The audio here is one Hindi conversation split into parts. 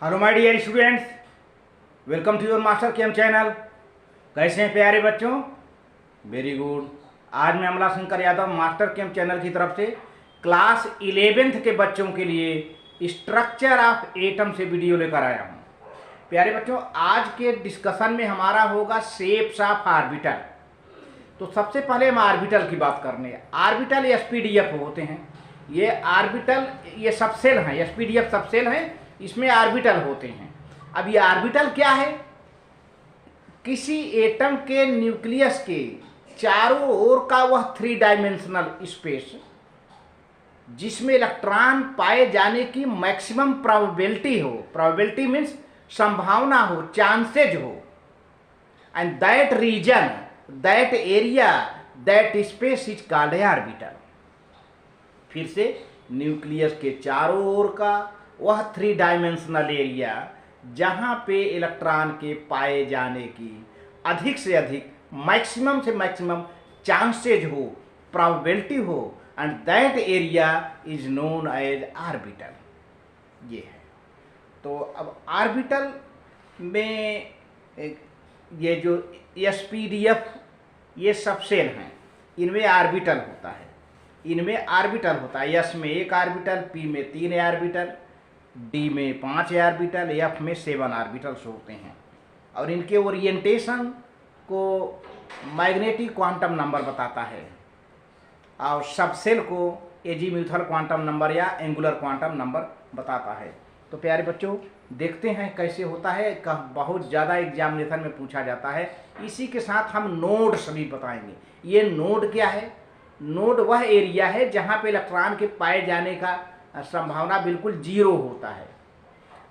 Hello my dear students, welcome to your master chem channel. कैसे हैं प्यारे बच्चों? Very good. आज मैं Amla Shankar Yadav master chem channel की तरफ से क्लास 11th के बच्चों के लिए स्ट्रक्चर ऑफ एटम से वीडियो लेकर आया हूं। प्यारे बच्चों, आज के डिस्कशन में हमारा होगा शेप्स ऑफ ऑर्बिटल। तो सबसे पहले हम ऑर्बिटल की बात करने। ऑर्बिटल एसपीडीएफ होते हैं। ये ऑर्बिटल ये सबसेल हैं, एसपीडीएफ सबसेल हैं, इसमें ऑर्बिटल होते हैं। अब ये ऑर्बिटल क्या है? किसी एटम के न्यूक्लियस के चारों ओर का वह 3 डायमेंशनल स्पेस जिसमें इलेक्ट्रॉन पाए जाने की मैक्सिमम प्रोबेबिलिटी हो। प्रोबेबिलिटी मीन्स संभावना हो, चांसेज हो। And that region, that area, that space is called orbital. फिर से, न्यूक्लियस के चारों ओर का वह 3 डायमेंशनल एरिया जहां पे इलेक्ट्रॉन के पाए जाने की अधिक से अधिक, मैक्सिमम से मैक्सिमम चांसेज हो, प्रोबेबिलिटी हो, and that area is known as orbital. ये है। तो अब ऑर्बिटल में ये जो एसपीडीएफ ये सबसेल हैं, इनमें ऑर्बिटल होता है। इनमें ऑर्बिटल होता है। एस में 1 ऑर्बिटल, पी में 3 ऑर्बिटल, डी में 5 ऑर्बिटल, एफ में 7 ऑर्बिटल्स होते हैं। और इनके ओरिएंटेशन को मैग्नेटिक क्वांटम नंबर बताता है और सबसेल को एजीम्यूथल क्वांटम नंबर या एंगुलर क्वांटम नंबर बताता है। तो प्यारे बच्चों, देखते हैं कैसे होता है। बहुत ज़्यादा एग्जामिनेशन में पूछा जाता है। इसी के साथ हम नोड्स भी बताएंगे। ये नोड क्या है? नोड वह एरिया है जहाँ पे इलेक्ट्रॉन के पाए जाने का संभावना बिल्कुल 0 होता है।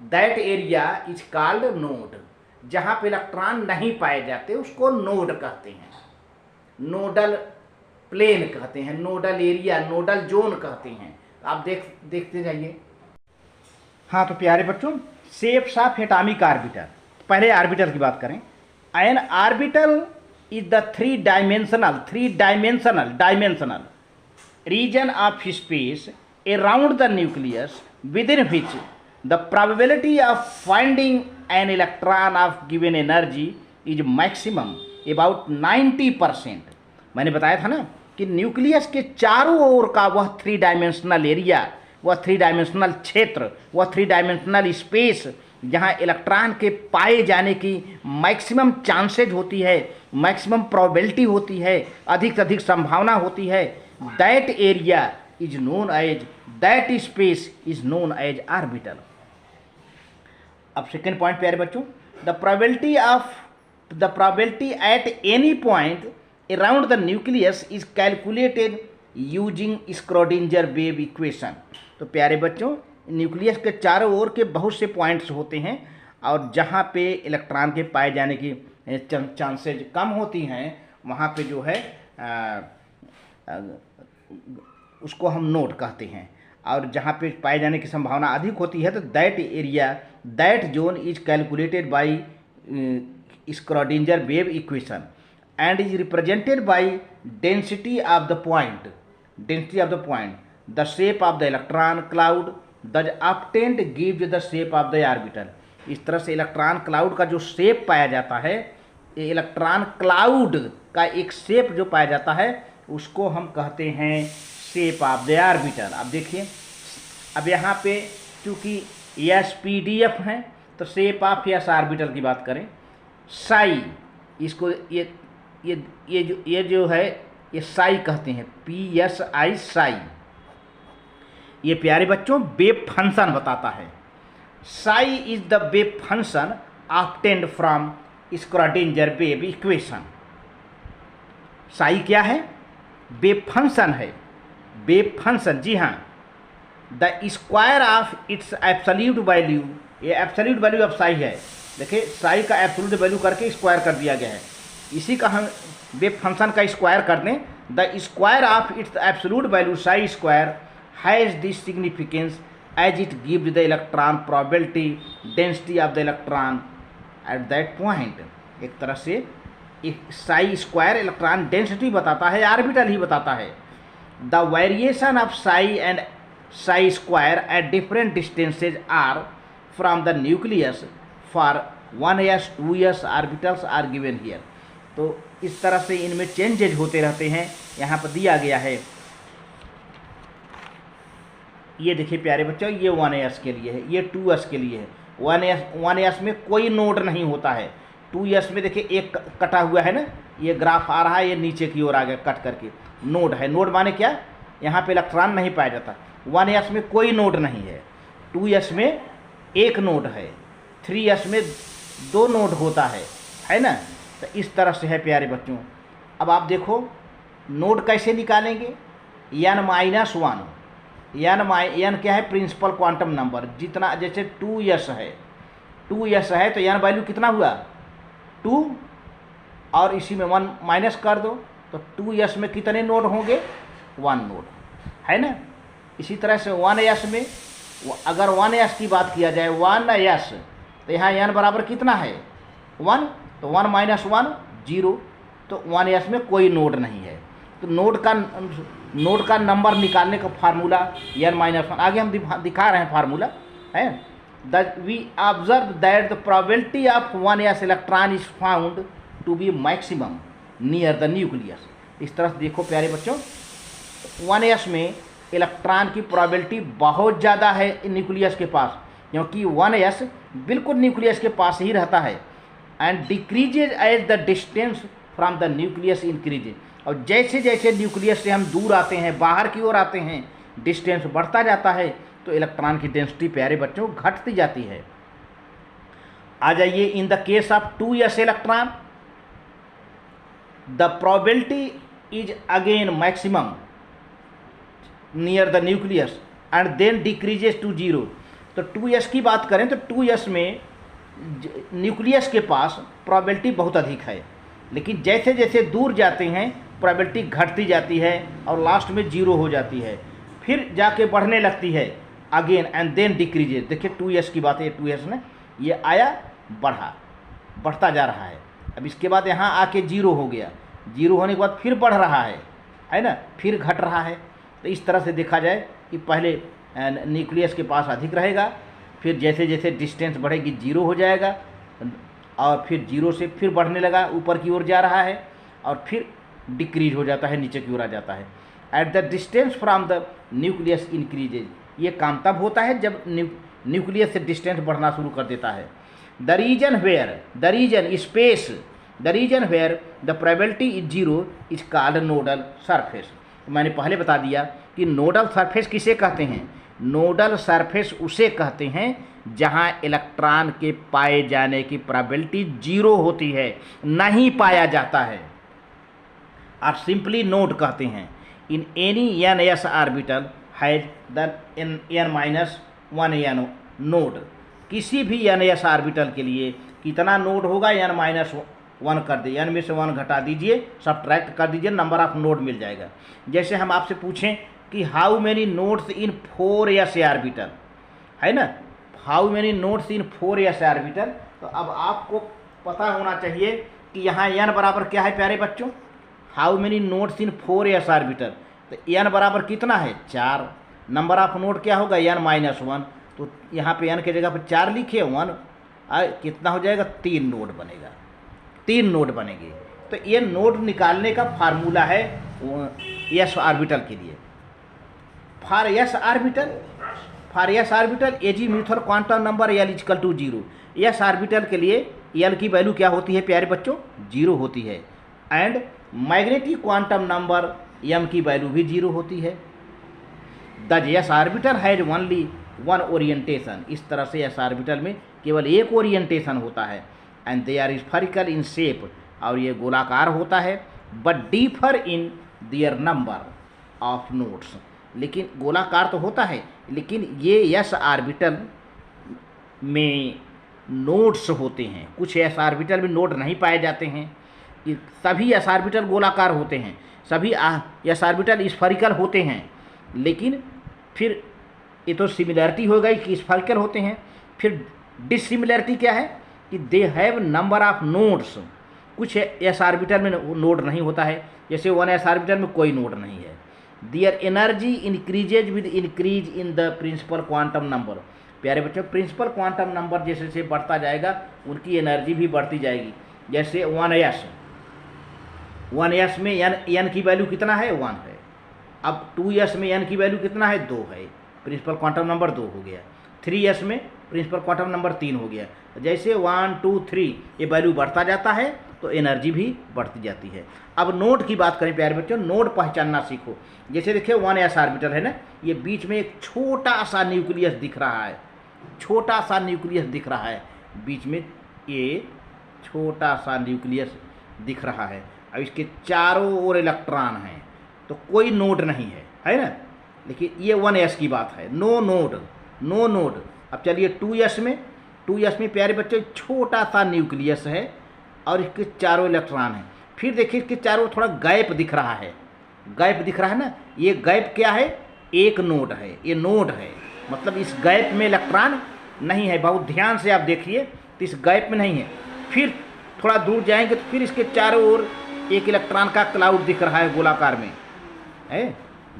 That area is called node. जहाँ पे इलेक्ट्रॉन नहीं पाए जाते उसको नोड कहते हैं, नोडल प्लेन कहते हैं, नोडल एरिया, नोडल जोन कहते हैं। आप देखते जाइए। हाँ, तो प्यारे बच्चों, शेप्स ऑफ एटॉमिक ऑर्बिटल। पहले ऑर्बिटल की बात करें। N orbital is the three dimensional region of space around the nucleus within which the probability of finding an electron of given energy is maximum about 90%। मैंने बताया था ना कि न्यूक्लियस के चारों ओर का वह 3 डायमेंशनल एरिया, वह 3 डायमेंशनल क्षेत्र, वह 3 डायमेंशनल स्पेस जहाँ इलेक्ट्रॉन के पाए जाने की मैक्सिमम चांसेज होती है, मैक्सिमम प्रोबेबिलिटी होती है, अधिक से अधिक संभावना होती है, that area is known as, that space is known as orbital. अब सेकेंड पॉइंट प्यारे बच्चों, the probability at any point around the nucleus is calculated using Schrodinger wave equation. तो प्यारे बच्चों, न्यूक्लियस के चारों ओर के बहुत से पॉइंट्स होते हैं और जहाँ पे इलेक्ट्रॉन के पाए जाने की चांसेज कम होती हैं वहाँ पे जो है उसको हम नोड कहते हैं। और जहाँ पे पाए जाने की संभावना अधिक होती है तो that area, that zone is calculated by Schrödinger wave equation and is represented by density of the point, the shape of the electron cloud the obtained gives the shape of the orbital. इस तरह से इलेक्ट्रॉन क्लाउड का जो शेप पाया जाता है, इलेक्ट्रॉन क्लाउड का एक शेप जो पाया जाता है उसको हम कहते हैं शेप ऑफ द ऑर्बिटल। अब देखिए, अब यहाँ पे चूँकि एस पी डी एफ हैं तो शेप ऑफ एस ऑर्बिटल की बात करें, साई, इसको ये जो है ये साई कहते हैं, PSI साई। ये प्यारे बच्चों वेव फंक्शन बताता है। Sai is the wave function obtained from Schrödinger wave equation. Sai क्या है? वेव फंक्शन है। वेव फंक्शन, जी हाँ, the square of its absolute value, ये एब्सोल्यूट वैल्यू ऑफ साई है। देखिए, साई का एब्सोल्यूट वैल्यू करके स्क्वायर कर दिया गया है। इसी का हम वेव फंक्शन का स्क्वायर कर दें। The square of its absolute value Sai square has this significance as it gives the electron probability density of the electron at that point। एक तरह से एक साई स्क्वायर इलेक्ट्रॉन डेंसिटी बताता है, ऑर्बिटल ही बताता है। The variation of psi and psi square at different distances are from the nucleus for 1s 2s orbitals are given here. तो इस तरह से इनमें चेंजेज होते रहते हैं। यहाँ पर दिया गया है, ये देखिए प्यारे बच्चों, ये 1s के लिए है, ये 2s के लिए है। 1s में कोई नोड नहीं होता है। 2s में देखिए एक कटा हुआ है ना, ये ग्राफ आ रहा है, ये नीचे की ओर आ गया कट करके, नोड है। नोड माने क्या, यहाँ पे इलेक्ट्रॉन नहीं पाया जाता। 1s में कोई नोड नहीं है, 2s में एक नोड है, 3s में 2 नोड होता है ना। तो इस तरह से है प्यारे बच्चों। अब आप देखो नोड कैसे निकालेंगे, n-1, n क्या है, प्रिंसिपल क्वांटम नंबर। जितना जैसे 2s है तो n वैल्यू कितना हुआ 2, और इसी में 1 माइनस कर दो तो 2s में कितने नोड होंगे, 1 नोड, है ना। इसी तरह से 1s में अगर 1s की बात किया जाए, 1s तो यहाँ n बराबर कितना है 1, तो 1 माइनस 1 0, तो 1s में कोई नोड नहीं है। तो नोड का नंबर निकालने का फार्मूला n-1, आगे हम दिखा रहे हैं फार्मूला है। We observe that the probability of 1s electron is found to be maximum near the nucleus. इस तरह से देखो प्यारे बच्चों, 1s में इलेक्ट्रॉन की प्रोबेबिलिटी बहुत ज़्यादा है न्यूक्लियस के पास, क्योंकि 1s बिल्कुल न्यूक्लियस के पास ही रहता है। And decreases as the distance from the nucleus increases, और जैसे जैसे न्यूक्लियस से हम दूर आते हैं, बाहर की ओर आते हैं, डिस्टेंस बढ़ता जाता है, तो इलेक्ट्रॉन की डेंसिटी प्यारे बच्चों घटती जाती है। आ जाइए, in the case of 2s electron the probability is again maximum near the nucleus and then decreases to 0। तो 2s की बात करें तो 2s में न्यूक्लियस के पास प्रोबेबिलिटी बहुत अधिक है, लेकिन जैसे जैसे दूर जाते हैं प्रोबेबिलिटी घटती जाती है और लास्ट में 0 हो जाती है, फिर जाके बढ़ने लगती है अगेन एंड देन डिक्रीजेस। देखिए 2s की बात है, 2s ने ये आया बढ़ता जा रहा है, अब इसके बाद यहाँ आके 0 हो गया, 0 होने के बाद फिर बढ़ रहा है ना, फिर घट रहा है। तो इस तरह से देखा जाए कि पहले न्यूक्लियस के पास अधिक रहेगा, फिर जैसे जैसे डिस्टेंस बढ़ेगी 0 हो जाएगा, और फिर 0 से फिर बढ़ने लगा, ऊपर की ओर जा रहा है, और फिर डिक्रीज हो जाता है, नीचे की ओर आ जाता है। At the distance from the nucleus increases, ये काम तब होता है जब न्यूक्लियस से डिस्टेंस बढ़ना शुरू कर देता है। The region where the probability is 0 is called nodal surface. मैंने पहले बता दिया कि नोडल सरफेस किसे कहते हैं। नोडल सरफेस उसे कहते हैं जहां इलेक्ट्रॉन के पाए जाने की प्रोबेबिलिटी 0 होती है, नहीं पाया जाता है, और सिंपली नोड कहते हैं। In any n-s orbital has the n-1 node. किसी भी n-s ऑर्बिटल के लिए कितना नोड होगा, n-1 कर दे, n में से 1 घटा दीजिए, सब्ट्रैक्ट कर दीजिए, नंबर ऑफ नोड मिल जाएगा। जैसे हम आपसे पूछें कि how many nodes in 4s orbital, है ना, how many nodes in 4s orbital, तो अब आपको पता होना चाहिए कि यहाँ n बराबर क्या है प्यारे बच्चों, how many nodes in 4s orbital, तो n बराबर कितना है 4, नंबर ऑफ नोड क्या होगा n-1, तो यहाँ पे n के जगह पर 4 लिखे, 1 कितना हो जाएगा 3 नोड बनेगा, 3 नोड बनेंगे। तो ये नोड निकालने का फार्मूला है s ऑर्बिटल के लिए। For s orbital azimuthal quantum number l equal to 0। s orbital के लिए l की वैल्यू क्या होती है प्यारे बच्चों, 0 होती है, and magnetic quantum number m की वैल्यू भी 0 होती है। The s orbital has only 1 orientation, इस तरह से s ऑर्बिटल में केवल एक ओरिएंटेशन होता है, and they are spherical in shape, और ये गोलाकार होता है, but differ in their number of nodes, लेकिन गोलाकार तो होता है, लेकिन ये s ऑर्बिटल में नोड्स होते हैं। कुछ s ऑर्बिटल में नोड नहीं पाए जाते हैं, कि सभी s ऑर्बिटल गोलाकार होते हैं, सभी s ऑर्बिटल स्फेरिकल होते हैं, लेकिन फिर ये तो सिमिलरिटी हो गई कि स्फेरिकल होते हैं। फिर डिसिमिलरिटी क्या है कि they have number of nodes, कुछ s ऑर्बिटल में नोड नहीं होता है, जैसे 1s ऑर्बिटल में कोई नोड नहीं है। Their energy increases with increase in the principal quantum number, प्यारे बच्चों प्रिंसिपल क्वांटम नंबर जैसे जैसे बढ़ता जाएगा उनकी एनर्जी भी बढ़ती जाएगी। जैसे 1s, 1s में n की वैल्यू कितना है 1 है। अब 2s में n की वैल्यू कितना है 2 है, प्रिंसिपल क्वांटम नंबर 2 हो गया। 3s में प्रिंसिपल क्वांटम नंबर 3 हो गया। जैसे 1 2 3 ये वैल्यू बढ़ता जाता है तो एनर्जी भी बढ़ती जाती है। अब नोड की बात करें प्यारे बच्चों, नोड पहचानना सीखो। जैसे देखिए 1s ऑर्बिटल है ना, ये बीच में एक छोटा सा न्यूक्लियस दिख रहा है, छोटा सा न्यूक्लियस दिख रहा है बीच में, ये छोटा सा न्यूक्लियस दिख रहा है। अब इसके चारों ओर इलेक्ट्रॉन हैं तो कोई नोड नहीं है ना। लेकिन ये 1s की बात है, नो नोड, नो नोड। अब चलिए 2s में प्यारे बच्चों छोटा सा न्यूक्लियस है और इसके चारों इलेक्ट्रॉन हैं। फिर देखिए इसके चारों थोड़ा गैप दिख रहा है, गैप दिख रहा है ना, ये गैप क्या है, एक नोड है, ये नोड है। मतलब इस गैप में इलेक्ट्रॉन नहीं है, बहुत ध्यान से आप देखिए तो इस गैप में नहीं है। फिर थोड़ा दूर जाएंगे तो फिर इसके चारों ओर एक इलेक्ट्रॉन का क्लाउड दिख रहा है, गोलाकार में है,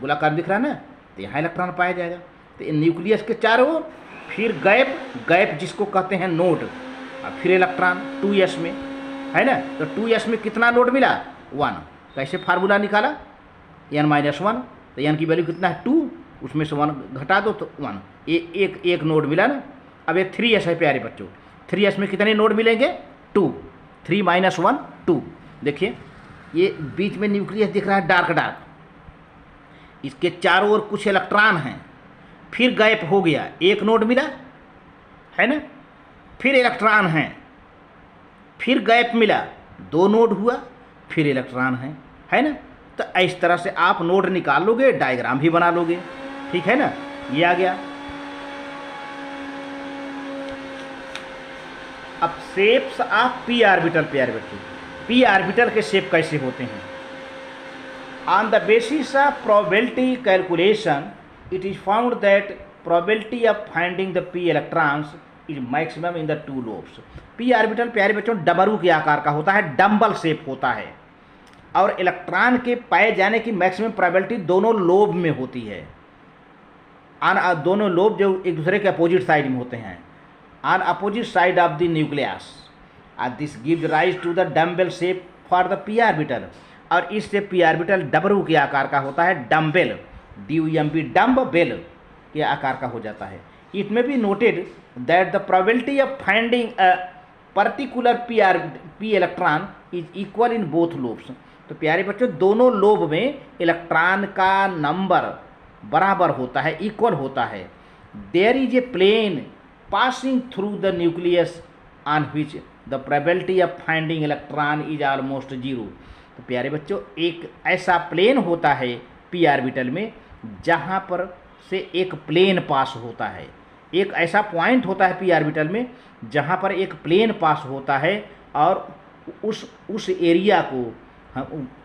गोलाकार दिख रहा है ना, तो यहाँ इलेक्ट्रॉन पाया जाएगा। तो न्यूक्लियस के चारों ओर फिर गैप, गैप जिसको कहते हैं नोड, और फिर इलेक्ट्रॉन 2s में है ना। तो 2s में कितना नोड मिला 1। कैसे फार्मूला निकाला, n-1, तो n की वैल्यू कितना है 2, उसमें से 1 घटा दो तो 1, एक नोड मिला ना। अब ये 3s है प्यारे बच्चों, 3s में कितने नोड मिलेंगे 2, 3 - 1 2। देखिए ये बीच में न्यूक्लियस दिख रहा है डार्क डार्क, इसके चारों ओर कुछ इलेक्ट्रॉन हैं, फिर गैप हो गया, एक नोड मिला है ना, फिर इलेक्ट्रॉन हैं, फिर गैप मिला, 2 नोड हुआ, फिर इलेक्ट्रॉन है ना। तो इस तरह से आप नोड निकाल लोगे, डायग्राम भी बना लोगे, ठीक है ना। ये आ गया। अब शेप्स ऑफ पी ऑर्बिटल प्यारे बच्चों, पी ऑर्बिटल के शेप कैसे होते हैं। On the basis of probability calculation it is found that probability of finding the p electrons is maximum in the 2 lobes। p orbital प्यारे बच्चों डमरू के आकार का होता है, डम्बल शेप होता है, और इलेक्ट्रॉन के पाए जाने की मैक्सिमम प्रोबेबिलिटी दोनों लोब में होती है। दोनों लोब जो एक दूसरे के अपोजिट साइड में होते हैं, on opposite side of the nucleus, and this gives rise to the dumbbell shape for the p orbital। और इससे p ऑर्बिटल डमरू के आकार का होता है, डम्बेल, DUMB डम्ब बेल के आकार का हो जाता है। इट में be noted that the probability of finding a particular P electron is equal in both lobes. तो प्यारे बच्चों दोनों लोब में इलेक्ट्रॉन का नंबर बराबर होता है, इक्वल होता है। There is a plane passing through the nucleus on which the probability of finding electron is almost 0। तो प्यारे बच्चों एक ऐसा प्लेन होता है पी ऑर्बिटल में जहाँ पर से एक प्लेन पास होता है, एक ऐसा पॉइंट होता है पी ऑर्बिटल में जहाँ पर एक प्लेन पास होता है, और उस एरिया को,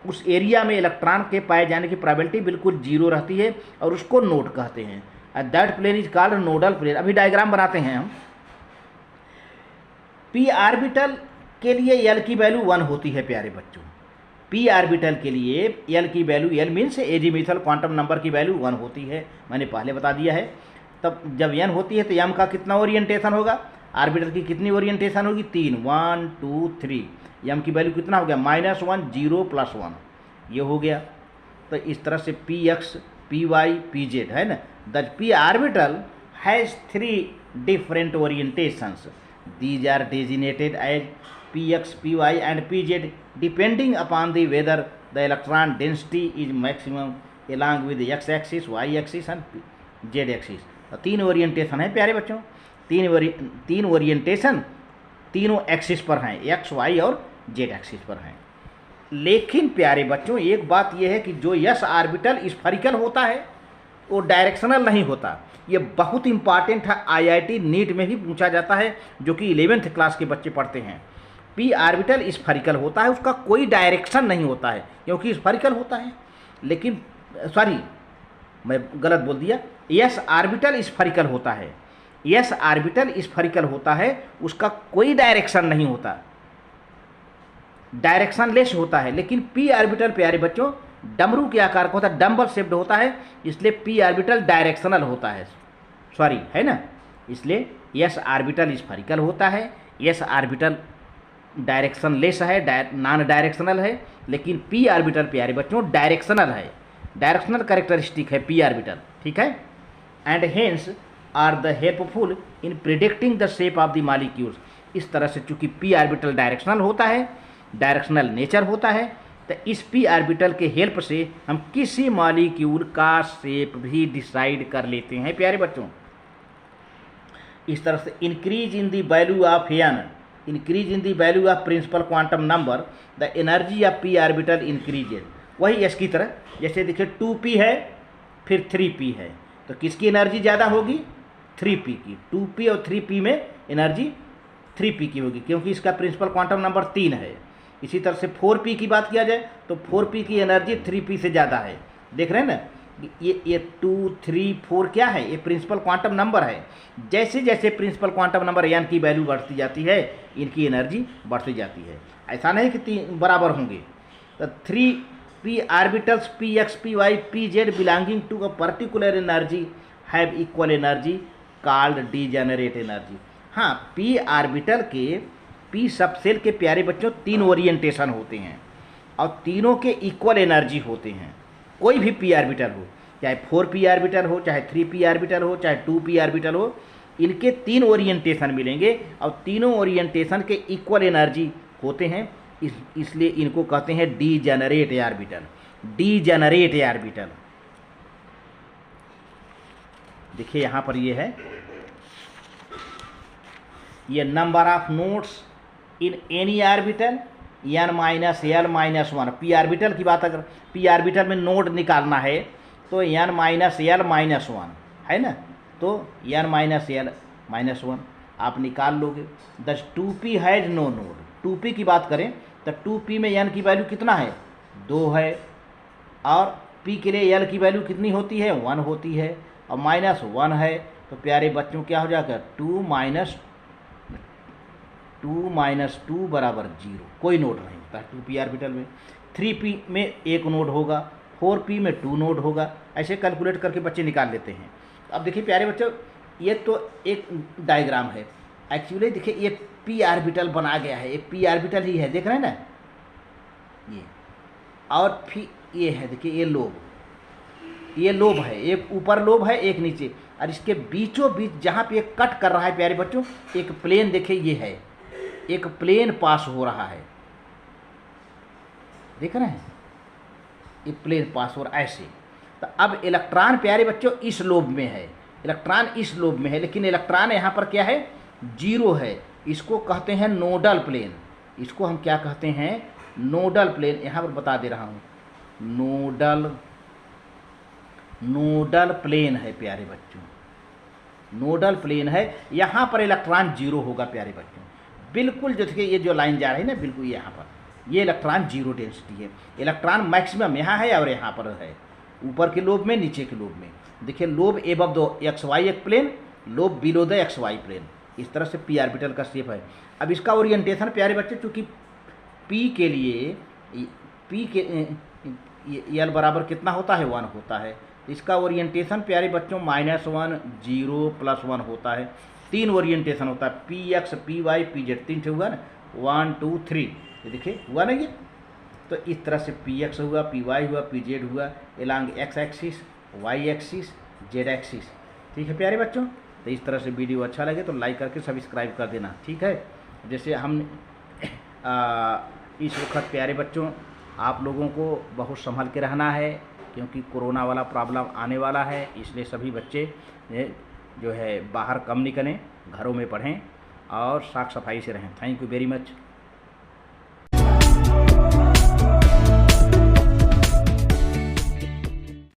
उस एरिया में इलेक्ट्रॉन के पाए जाने की प्रोबेबिलिटी बिल्कुल 0 रहती है, और उसको नोड कहते हैं। That plane is called nodal plane. अभी डायग्राम बनाते हैं हम। पी ऑर्बिटल के लिए एल की वैल्यू 1 होती है प्यारे बच्चों। पी ऑर्बिटल के लिए एल की value, L means azimuthal quantum number की वैल्यू 1 होती है, मैंने पहले बता दिया है। तब जब n होती है तो m का कितना ओरिएंटेशन होगा, ऑर्बिटल की कितनी ओरिएंटेशन होगी 3, 1 2 3, m की वैल्यू कितना हो गया -1 0 +1, ये हो गया। तो इस तरह से px py pz है ना। The P orbital has 3 different orientations, these are designated as px py and pz depending upon the whether the electron density is maximum along with the x axis, y axis and z axis। तो 3 ओरिएंटेशन है प्यारे बच्चों, 3 ओरिएंटेशन तीनों एक्सिस पर हैं, x y और z एक्सिस पर हैं। लेकिन प्यारे बच्चों एक बात यह है कि जो s ऑर्बिटल स्फेरिकल होता है वो डायरेक्शनल नहीं होता। ये बहुत इंपॉर्टेंट है, IIT नीट में भी पूछा जाता है, जो कि 11th क्लास के बच्चे पढ़ते हैं। पी ऑर्बिटल स्फेरिकल होता है, उसका कोई डायरेक्शन नहीं होता है क्योंकि स्फेरिकल होता है। लेकिन सॉरी मैं गलत बोल दिया, एस ऑर्बिटल स्फेरिकल होता है, एस ऑर्बिटल स्फेरिकल होता है, उसका कोई डायरेक्शन नहीं होता, डायरेक्शन लेस होता है। लेकिन पी ऑर्बिटल प्यारे बच्चों डमरू के आकार का होता है, डम्बल शेप्ड होता है, इसलिए पी ऑर्बिटल डायरेक्शनल होता है, सॉरी है ना। इसलिए एस आर्बिटल स्फेरिकल होता है, एस आर्बिटल डायरेक्शन लेस है, नॉन डायरेक्शनल है, लेकिन पी आर्बिटल प्यारे बच्चों डायरेक्शनल है, डायरेक्शनल कैरेक्टरिस्टिक है पी आर्बिटल, ठीक है। And hence are the helpful in predicting the shape of the molecules. इस तरह से चूंकि पी आर्बिटल डायरेक्शनल होता है, डायरेक्शनल नेचर होता है, तो इस पी आर्बिटल के हेल्प से हम किसी मॉलिक्यूल का शेप भी डिसाइड कर लेते हैं प्यारे बच्चों। इस तरह से increase in the value of N, increase in the value of principal quantum number, the energy of P orbital increases. वही एस की तरह, जैसे देखिए 2p है फिर 3p है, तो किसकी एनर्जी ज़्यादा होगी? 3p की। 2p और 3p में एनर्जी 3p की होगी, क्योंकि इसका प्रिंसिपल क्वांटम नंबर 3 है। इसी तरह से 4p की बात किया जाए तो 4p की एनर्जी 3p से ज़्यादा है। देख रहे हैं ना, ये 2, 3, 4 क्या है? ये प्रिंसिपल क्वांटम नंबर है। जैसे जैसे प्रिंसिपल क्वांटम नंबर एन की वैल्यू बढ़ती जाती है, इनकी एनर्जी बढ़ती जाती है। ऐसा नहीं कि 3 बराबर होंगे। तो 3p orbitals px, py, pz belonging to a particular energy have equal energy called degenerate energy. हाँ, p ऑर्बिटल के p सबसेल के प्यारे बच्चों 3 ओरिएंटेशन होते हैं और तीनों के इक्वल एनर्जी होते हैं। कोई भी p ऑर्बिटल हो, चाहे 4p ऑर्बिटल हो, चाहे 3p ऑर्बिटल हो, चाहे 2p ऑर्बिटल हो, इनके 3 ओरिएंटेशन मिलेंगे और तीनों ओरिएंटेशन के इक्वल एनर्जी होते हैं। इसलिए इनको कहते हैं डीजेनरेट ऑर्बिटल। डीजेनरेट ऑर्बिटल देखिए यहाँ पर ये है, ये number of nodes in any orbital n-l-1। p orbital की बात, अगर p ऑर्बिटल में नोड निकालना है तो n-l-1 है ना, तो n-l-1 आप निकाल लोगे। दस 2p has no node. 2p की बात करें तो 2p में n की वैल्यू कितना है? 2 है, और p के लिए l की वैल्यू कितनी होती है? 1 होती है, और -1 है। तो प्यारे बच्चों क्या हो जाएगा? 2 - 2 बराबर 0। कोई नोड नहीं होता 2p ऑर्बिटल में। 3p में 1 नोड होगा, 4p में 2 नोड होगा। ऐसे कैलकुलेट करके बच्चे निकाल लेते हैं। अब देखिए प्यारे बच्चों, ये तो एक डायग्राम है। एक्चुअली देखिए ये p ऑर्बिटल बना गया है, ये p ऑर्बिटल ही है, देख रहे हैं ना ये। और फिर ये है, देखिए ये लोब, ये लोब है, एक ऊपर लोब है, एक नीचे, और इसके बीचों बीच जहाँ पे एक कट कर रहा है प्यारे बच्चों, एक प्लेन देखिए ये है, एक प्लेन पास हो रहा है, देख रहे हैं, ये प्लेन पास हो रहा है ऐसे। तो अब इलेक्ट्रॉन प्यारे बच्चों इस लोब में है, इलेक्ट्रॉन इस लोब में है, लेकिन इलेक्ट्रॉन यहाँ पर क्या है? 0 है। इसको कहते हैं नोडल प्लेन। इसको हम क्या कहते हैं? Nodal plane. यहाँ पर बता दे रहा हूँ, नोडल प्लेन है प्यारे बच्चों, नोडल प्लेन है। यहाँ पर इलेक्ट्रॉन 0 होगा प्यारे बच्चों, बिल्कुल। जो देखिए ये जो लाइन जा रही है ना, बिल्कुल यहाँ पर ये इलेक्ट्रॉन 0 डेंसिटी है। इलेक्ट्रॉन मैक्सिमम यहाँ है और यहाँ पर है, ऊपर के लोब में, नीचे के लोब में। देखिए लोब एबव द XY एक plane, lobe below the XY plane. इस तरह से p ऑर्बिटल का शेप है। अब इसका ओरिएंटेशन प्यारे बच्चे, चूँकि p के लिए p के l बराबर कितना होता है? 1 होता है। इसका ओरिएंटेशन प्यारे बच्चों -1, 0, +1 होता है। 3 ओरिएंटेशन होता है, px, py, pz, 3 से हुआ ना, 1, 2, 3। ये देखिए हुआ ना ये। तो इस तरह से px हुआ, py हुआ, pz हुआ, along x axis, y axis, z axis. ठीक है प्यारे बच्चों, तो इस तरह से वीडियो अच्छा लगे तो लाइक करके सब्सक्राइब कर देना, ठीक है। जैसे हम इस वक्त प्यारे बच्चों आप लोगों को बहुत संभल के रहना है, क्योंकि कोरोना वाला प्रॉब्लम आने वाला है। इसलिए सभी बच्चे जो है बाहर कम निकलें, घरों में पढ़ें और साफ सफाई से रहें। Thank you very much.